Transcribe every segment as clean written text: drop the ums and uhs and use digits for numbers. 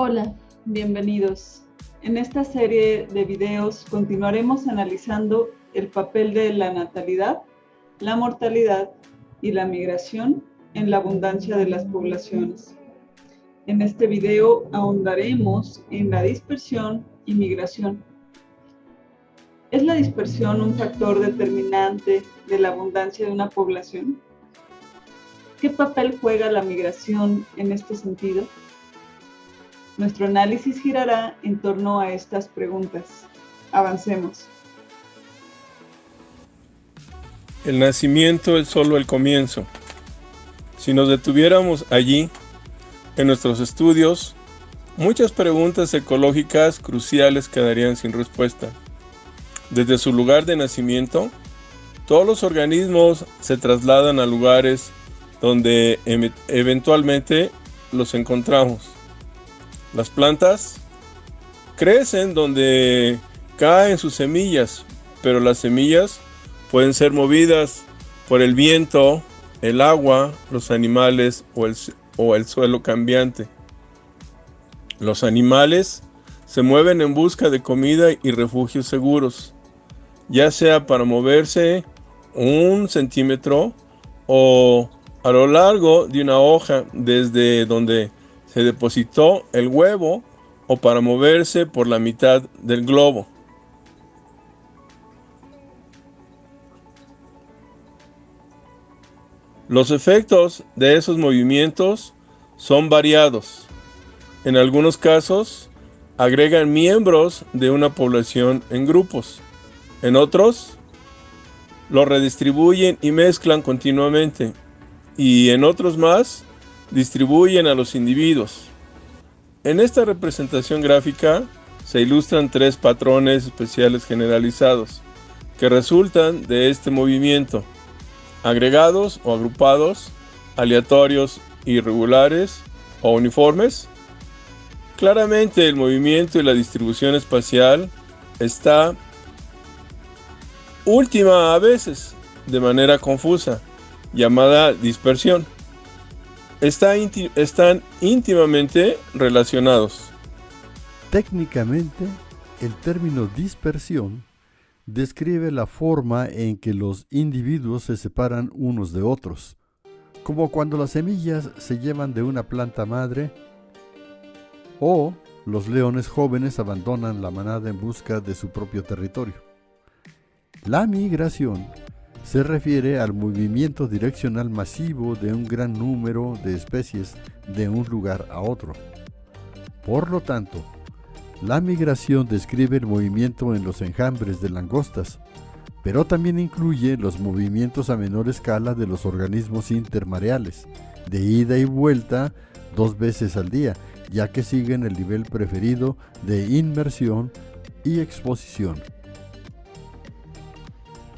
Hola, bienvenidos. En esta serie de videos continuaremos analizando el papel de la natalidad, la mortalidad y la migración en la abundancia de las poblaciones. En este video ahondaremos en la dispersión y migración. ¿Es la dispersión un factor determinante de la abundancia de una población? ¿Qué papel juega la migración en este sentido? Nuestro análisis girará en torno a estas preguntas. Avancemos. El nacimiento es solo el comienzo. Si nos detuviéramos allí, en nuestros estudios, muchas preguntas ecológicas cruciales quedarían sin respuesta. Desde su lugar de nacimiento, todos los organismos se trasladan a lugares donde eventualmente los encontramos. Las plantas crecen donde caen sus semillas, pero las semillas pueden ser movidas por el viento, el agua, los animales o el suelo cambiante. Los animales se mueven en busca de comida y refugios seguros, ya sea para moverse 1 centímetro o a lo largo de una hoja desde donde se depositó el huevo o para moverse por la mitad del globo. Los efectos de esos movimientos son variados. En algunos casos, agregan miembros de una población en grupos. En otros, los redistribuyen y mezclan continuamente. Y en otros más, distribuyen a los individuos. En esta representación gráfica se ilustran 3 patrones especiales generalizados que resultan de este movimiento: agregados o agrupados, aleatorios, irregulares o uniformes. Claramente el movimiento y la distribución espacial está última a veces de manera confusa, llamada dispersión. Están íntimamente relacionados. Técnicamente, el término dispersión describe la forma en que los individuos se separan unos de otros, como cuando las semillas se llevan de una planta madre o los leones jóvenes abandonan la manada en busca de su propio territorio. La migración se refiere al movimiento direccional masivo de un gran número de especies de un lugar a otro. Por lo tanto, la migración describe el movimiento en los enjambres de langostas, pero también incluye los movimientos a menor escala de los organismos intermareales, de ida y vuelta 2 veces al día, ya que siguen el nivel preferido de inmersión y exposición.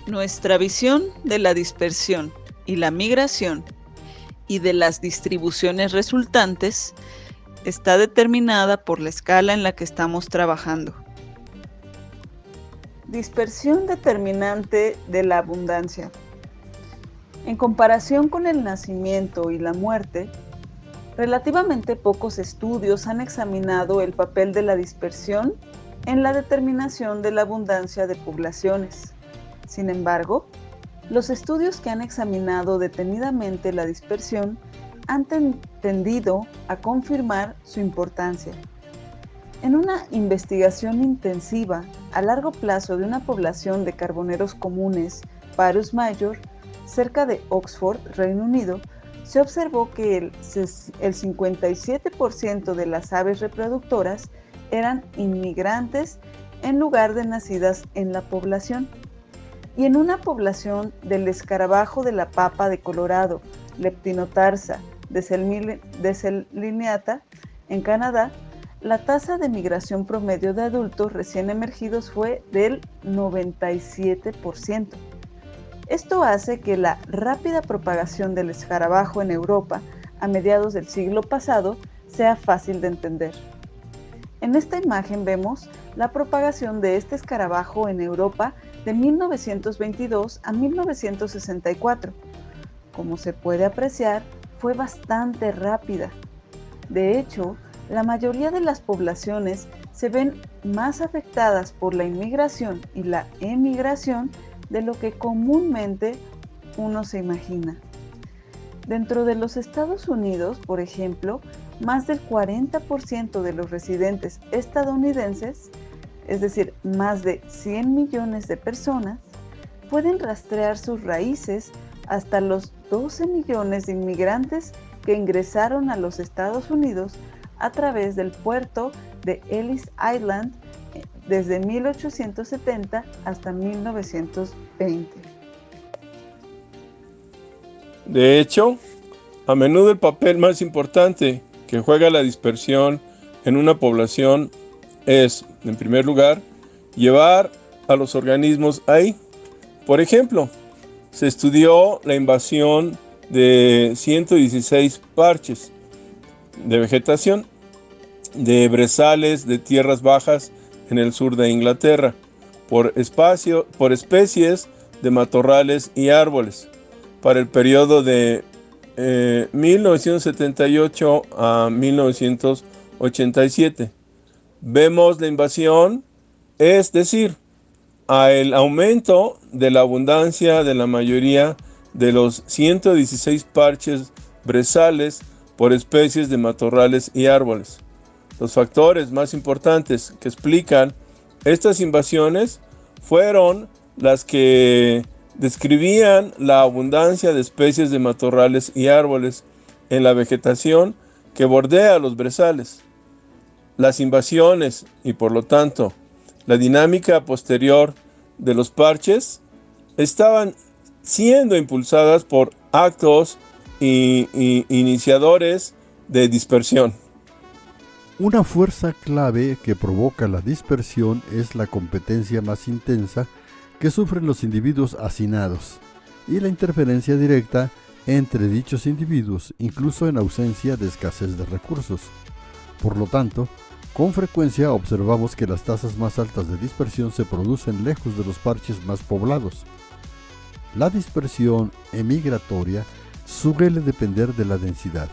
Nuestra visión de la dispersión y la migración y de las distribuciones resultantes está determinada por la escala en la que estamos trabajando. Dispersión determinante de la abundancia. En comparación con el nacimiento y la muerte, relativamente pocos estudios han examinado el papel de la dispersión en la determinación de la abundancia de poblaciones. Sin embargo, los estudios que han examinado detenidamente la dispersión han tendido a confirmar su importancia. En una investigación intensiva a largo plazo de una población de carboneros comunes, Parus major, cerca de Oxford, Reino Unido, se observó que el 57% de las aves reproductoras eran inmigrantes en lugar de nacidas en la población. Y en una población del escarabajo de la papa de Colorado, Leptinotarsa deselineata, en Canadá, la tasa de migración promedio de adultos recién emergidos fue del 97%. Esto hace que la rápida propagación del escarabajo en Europa a mediados del siglo pasado sea fácil de entender. En esta imagen vemos la propagación de este escarabajo en Europa de 1922 a 1964. Como se puede apreciar, fue bastante rápida. De hecho, la mayoría de las poblaciones se ven más afectadas por la inmigración y la emigración de lo que comúnmente uno se imagina. Dentro de los Estados Unidos, por ejemplo, más del 40% de los residentes estadounidenses, es decir, más de 100 millones de personas, pueden rastrear sus raíces hasta los 12 millones de inmigrantes que ingresaron a los Estados Unidos a través del puerto de Ellis Island desde 1870 hasta 1920. De hecho, a menudo el papel más importante que juega la dispersión en una población es, en primer lugar, llevar a los organismos ahí. Por ejemplo, se estudió la invasión de 116 parches de vegetación de brezales de tierras bajas en el sur de Inglaterra por especies de matorrales y árboles para el periodo de 1978 a 1987. Vemos la invasión, es decir, el aumento de la abundancia de la mayoría de los 116 parches brezales por especies de matorrales y árboles. Los factores más importantes que explican estas invasiones fueron las que describían la abundancia de especies de matorrales y árboles en la vegetación que bordea los brezales. Las invasiones y por lo tanto la dinámica posterior de los parches estaban siendo impulsadas por actos iniciadores de dispersión. Una fuerza clave que provoca la dispersión es la competencia más intensa que sufren los individuos hacinados y la interferencia directa entre dichos individuos, incluso en ausencia de escasez de recursos. Por lo tanto, con frecuencia observamos que las tasas más altas de dispersión se producen lejos de los parches más poblados. La dispersión emigratoria suele depender de la densidad.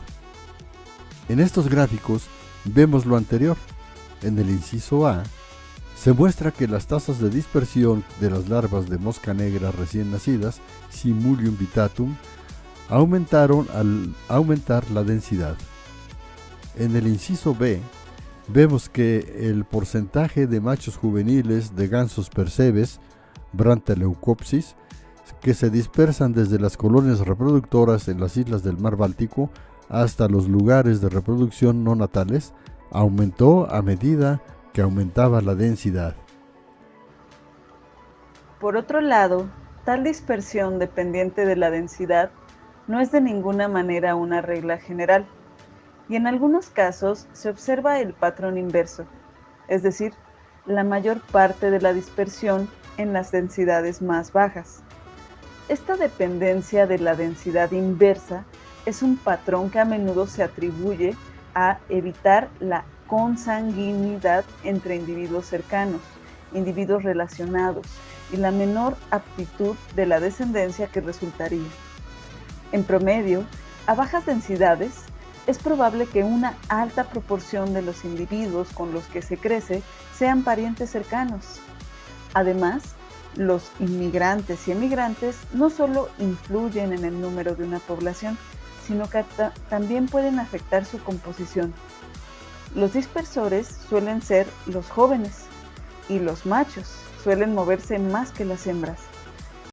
En estos gráficos vemos lo anterior. En el inciso A, se muestra que las tasas de dispersión de las larvas de mosca negra recién nacidas, Simulium vittatum, aumentaron al aumentar la densidad. En el inciso B, vemos que el porcentaje de machos juveniles de gansos percebes, Branteleucopsis, que se dispersan desde las colonias reproductoras en las islas del mar Báltico hasta los lugares de reproducción no natales, aumentó a medida que aumentaba la densidad. Por otro lado, tal dispersión dependiente de la densidad no es de ninguna manera una regla general, y en algunos casos se observa el patrón inverso, es decir, la mayor parte de la dispersión en las densidades más bajas. Esta dependencia de la densidad inversa es un patrón que a menudo se atribuye a evitar la consanguinidad entre individuos cercanos, individuos relacionados y la menor aptitud de la descendencia que resultaría. En promedio, a bajas densidades, es probable que una alta proporción de los individuos con los que se crece sean parientes cercanos. Además, los inmigrantes y emigrantes no solo influyen en el número de una población, sino que también pueden afectar su composición. Los dispersores suelen ser los jóvenes y los machos suelen moverse más que las hembras.